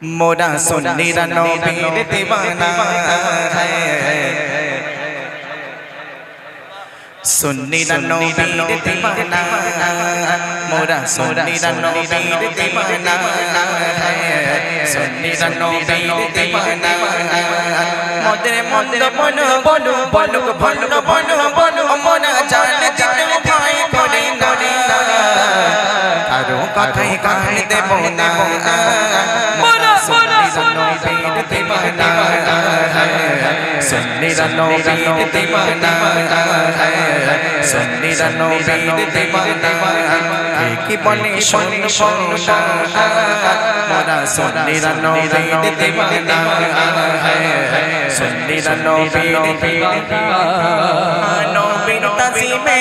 मोरा सुन्नीरा नबीर दीवाना है सुन्नीरा नबीर दीवाना मोरा सुन्नीरा नबीर दीवाना है सुन्नीरा नबीर दीवाना मोदरे मोदरे बनो बनो बनो बनो बनो बनो मोरा जान जान भाई करे करे आरो कथाई कहने देबो ना नबीर दीवाना है सुन्नीरा नबीर दीवाना है सुन्नीरा नबीर दीवाना की बने सुन सुना मोरा सुन्नीरा नबीर दीवाना है सुन्नीरा नबीर नबीर तज़ीमे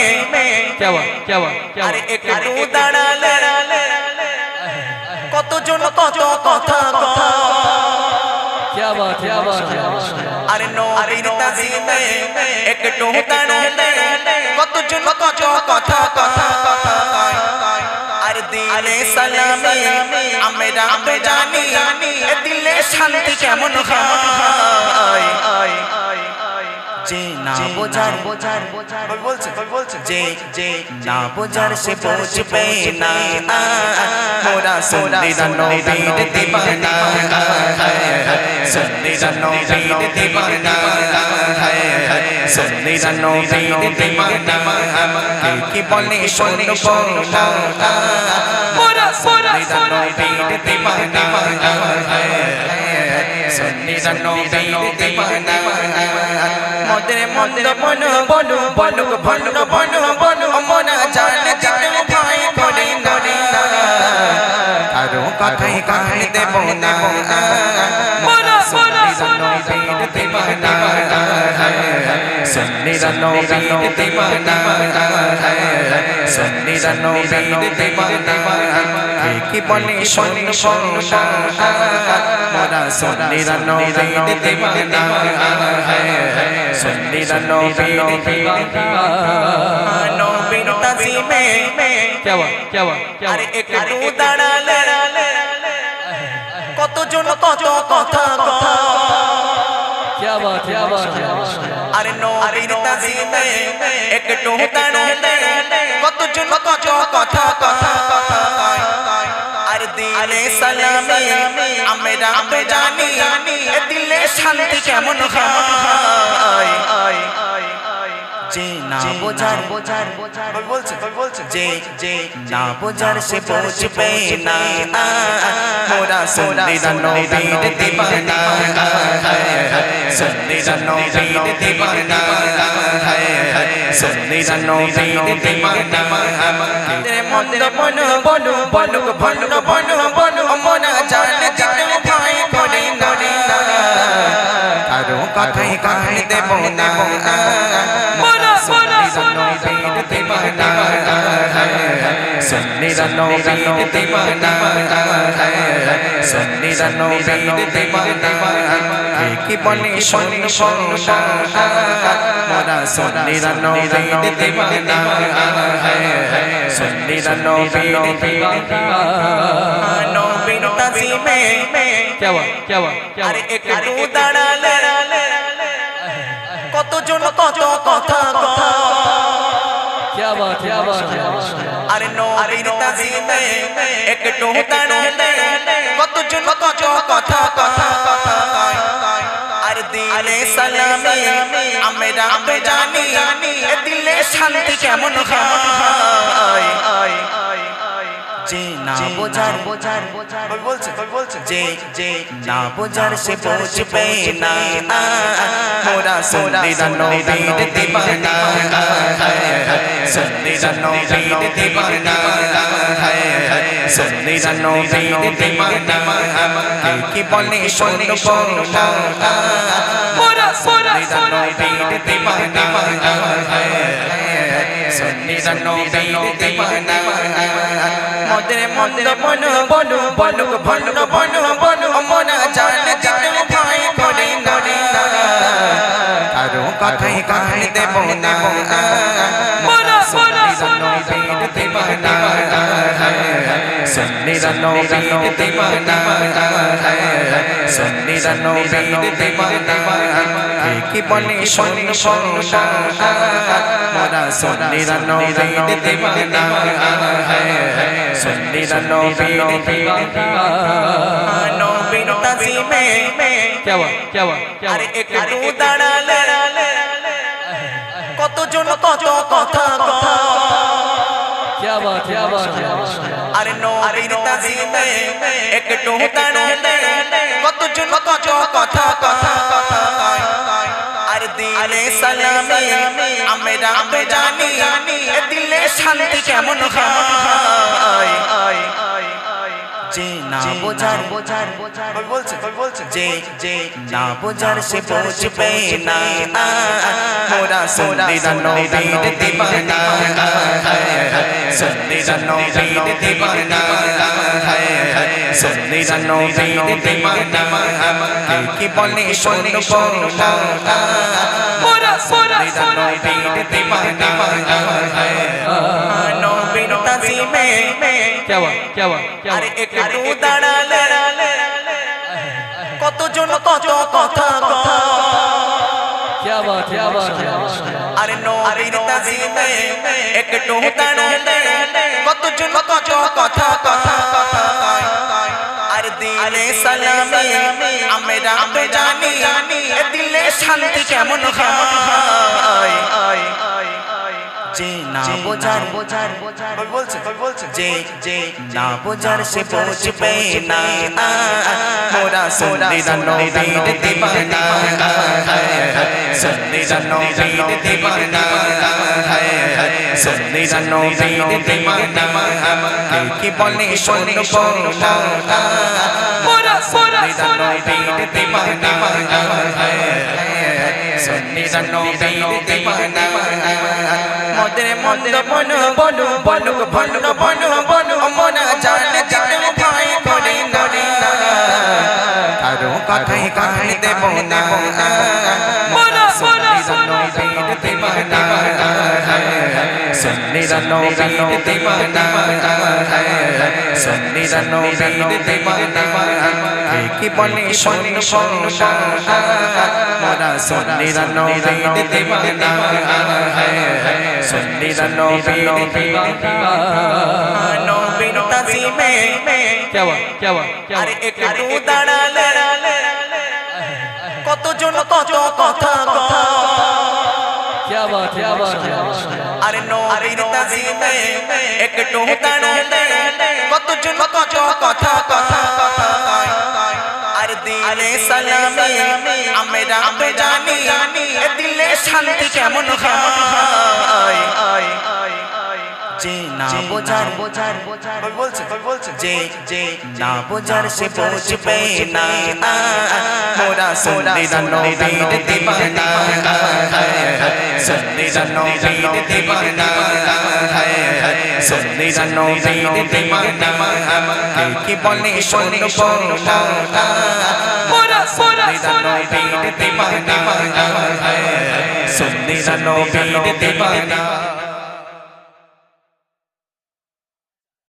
क्या हुआ अरे एक तू दाड़ाले কত জন কত কথা কথা क्या बात अरे नबीर तज़ीमे একটু দাঁড়ালে কত জন কত কথা কথা अरे दिले सलामी আমরা তো জানি দিলে শান্তি কেমন হয় যে না বোঝার বলছে যে না বোঝার সে বুঝবে না মোরা সুন্নীরা নবীর দীवाना है सुन्नीरा नबीर दीवाना है सुन्नीरा नबीर दीवाना की बोले सुन बोला मोरा सुन्नीरा नबीर दीवाना है सुन्नीरा नबीर दीवाना मोदरे मोदरे बनो बनो बनो बनो बनो बनो मोरा जान जान भाई करे करे आरो कथाई कहने देबो ना मोरा सुन्नीरा नबीर दीवाना है सुन्नीरा नबीर दीवाना है सुन्नीरा नबीर दीवाना की बने सुन सुना मोरा सुन्नीरा नबीर दीवाना है सुन्नीरा नबीर नबीर तज़ीमे क्या हुआ अरे एक तू दाड़ाले কত জন কত কথা কথা क्या बात अरे नबीर तज़ीमे একটু দাঁড়ালে কত জন কত কথা কথা আর দিলে সালামি আমরা তো জানি দিলে শান্তি কেমন হয় যে না বোঝার বলছে যে না বোঝার সে বুঝবে না মোরা সুন্নীরা নবীর দীवाना है सुन्नीरा नबीर दीवाना है सुन्नीरा नबीर दीवाना तेरे मोदरे बनो बनो बनो बनो बनो बनो मोरा जान जान भाई करे करे आरो कथाई कहने देबो ना सुन्नीरा नबीर दीवाना है सुन्नीरा नबीर दीवाना है सुन्नीरा नबीर दीवाना की बने सुन सुना मोरा सुन्नीरा नबीर दीवाना है सुन्नीरा नबीर नबीर तज़ीमे क्या हुआ अरे एक तू दाड़ाले কত জন কত কথা কথা क्या बात अरे नबीर तज़ीमे একটু দাঁড়ালে কত জন কত কথা কথা আর দিলে সালামি আমরা তো জানি দিলে শান্তি কেমন হয় যে না বোঝার বলছে যে না বোঝার সে বুঝবে না মোরা সুন্নীরা নবীর দীवाना है सुन्नीरा नबीर दीवाना है सुन्नीरा नबीर दीवाना की बने सुन बोला मोरा सुन्नीरा नबीर दीवाना है सुन्नीरा नबीर दीवाना मोदरे मोदरे बनो बनो बनो बनो बनो बनो मोरा जान जान भाई करे करे आरो कथाई कहने देबो ना मोरा सुन्नीरा नबीर दीवाना है सुन्नीरा नबीर दीवाना है सुन्नी नबीर दीवाना की बोले सुन सुना मोरा सुन्नी नबीर दीवाना है सुन्नी नबीर दीवाना नबीर ताज़ीमे क्या हुआ अरे एक तू दाঁড়ালে কতজন কত কথা কথা क्या बात अरे नबीर ताज़ीमे একটু দাঁড়ালে কতজন কত কথা কথা আর দিলে সালামি আমরা জানি দিলে শান্তি কেমন হয় যে না বোঝার বলছে যে না বোঝার সে বুঝবে না মোরা সুন্নি নবীর দীवाना সুন্নি নবীর दीवाना सुन्नी नबीर दीवाना की बोले सुन सुना मोरा सुन्नी नबीर दीवाना नबीर ताज़ीमे क्या हुआ अरे एक तू দাঁড়ালে কতজন কত কথা কথা क्या बात अरे नबीर ताज़ीमे একটু দাঁড়ালে কতজন কত কথা কথা আর দিলে সালামি আমরা জানি দিলে শান্তি কেমন হয় যে না বোঝার বলছে যে না বোঝার সে বুঝবে না মোরা সুন্নি নবীর दीवाना सुन्नी नबीर दीवाना सुन्नी नबीर दीवाना की बोले सुन सुना मोरा सुन्नी नबीर दीवाना सुन्नी नबीर दीवाना मोदे मोदे बोलो मोरा जान जितने भाई करे कारो कथाई कान देबो ना मोरा सुन्नी नबीर दीवाना सुन्नी नबीर दीवाना सुन्नी नबीर दीवाना की बोले सुन सुना मोरा सुन्नी नबीर दीवाना सुन्नी नबीर दीवाना नबीर ताज़ीमे क्या हुआ अरे एक तू দাঁড়ালে কতজন কত কথা কথা क्या बात अरे नबीर ताज़ीमे একটু দাঁড়ালে কতজন কত কথা কথা আর দিলে সালামি আমরা জানি দিলে শান্তি কেমন হয় যে না বোঝার বলছে যে না বোঝার সে বুঝবে না মোরা সুন্নি নবীর दीवाना सुन्नी नबीर दीवाना सुन्नी नबीर दीवाना की बोले सुन सुना मोरा सुन्नी नबीर दीवाना सुन्नी नबीर दीवाना